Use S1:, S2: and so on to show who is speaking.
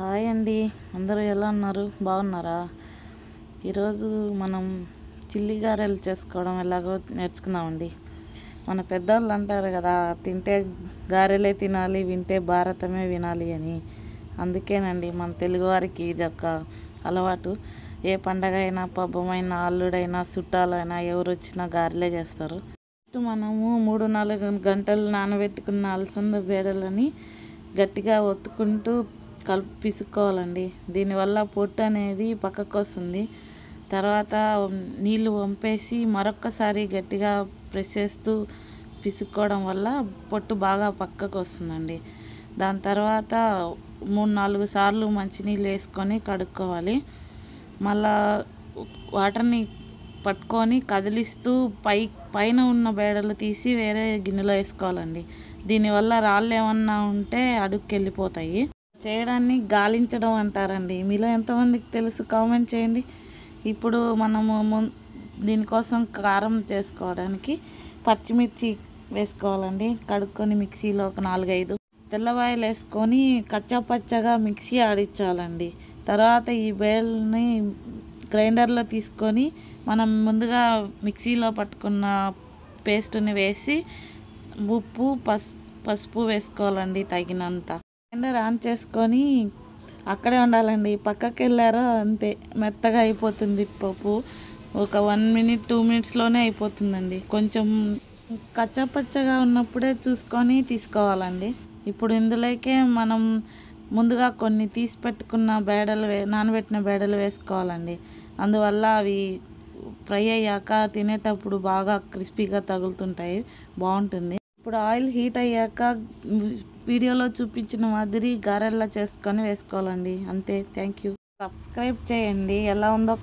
S1: Hi అండి, అందరూ ఎలా ఉన్నారు? బాగున్నారా? ఈరోజు మనం చిల్లి గారెలు చేసుకోవడం ఎలాగో నేర్చుకుందామండి. మన పెద్దవాళ్ళు అంటారు కదా, తింటే గారెలే తినాలి, వింటే భారతమే వినాలి అని. అందుకేనండి మన తెలుగువారికి ఇది ఒక అలవాటు. ఏ పండగ అయినా, పబ్బమైనా, అల్లుడైనా, చుట్టాలైనా ఎవరు వచ్చినా గారెలే చేస్తారు. ఫస్ట్ మనము 3-4 గంటలు నానబెట్టుకున్న అలసంద బేడలని గట్టిగా ఒత్తుకుంటూ పిసుకోవాలండి. దీనివల్ల పొట్టు అనేది పక్కకు వస్తుంది. తర్వాత నీళ్ళు వంపేసి మరొక్కసారి గట్టిగా ప్రెస్ చేస్తూ పిసుకోవడం వల్ల పొట్టు బాగా పక్కకు వస్తుందండి. దాని తర్వాత 3-4 సార్లు మంచినీళ్ళు వేసుకొని కడుక్కోవాలి. మళ్ళా వాటర్ని పట్టుకొని కదిలిస్తూ పైన ఉన్న బేడలు తీసి వేరే గిన్నెలో వేసుకోవాలండి. దీనివల్ల రాళ్ళు ఏమన్నా ఉంటే అడుగుకి వెళ్ళిపోతాయి. చేయడాన్ని గాలించడం అంటారండి. మీలో ఎంతమందికి తెలుసు? కామెంట్ చేయండి. ఇప్పుడు మనము దీనికోసం కారం చేసుకోవడానికి పచ్చిమిర్చి వేసుకోవాలండి. కడుక్కొని మిక్సీలో ఒక 4-5 తెల్లవాయలు వేసుకొని కచ్చాపచ్చగా మిక్సీ ఆడించాలండి. తర్వాత ఈ బేల్ని గ్రైండర్లో తీసుకొని మనం ముందుగా మిక్సీలో పట్టుకున్న పేస్ట్ని వేసి ఉప్పు పసుపు వేసుకోవాలండి తగినంత. గ్రైండర్ ఆన్ చేసుకొని అక్కడే ఉండాలండి. పక్కకి వెళ్ళారో అంతే, మెత్తగా అయిపోతుంది పప్పు. ఒక 1 మినిట్ 2 మినిట్స్లోనే అయిపోతుందండి. కొంచెం కచ్చాపచ్చగా ఉన్నప్పుడే చూసుకొని తీసుకోవాలండి. ఇప్పుడు ఇందులోకే మనం ముందుగా కొన్ని తీసి పెట్టుకున్న నానబెట్టిన బేడలు వేసుకోవాలండి. అందువల్ల అవి ఫ్రై అయ్యాక తినేటప్పుడు బాగా క్రిస్పీగా తగులుతుంటాయి, బాగుంటుంది. ఇప్పుడు ఆయిల్ హీట్ అయ్యాక వీడియోలో చూపించిన మాదిరి గారెల్లా చేసుకొని వేసుకోవాలండి. అంతే. Thank you. సబ్స్క్రైబ్ చేయండి. ఎలా ఉందో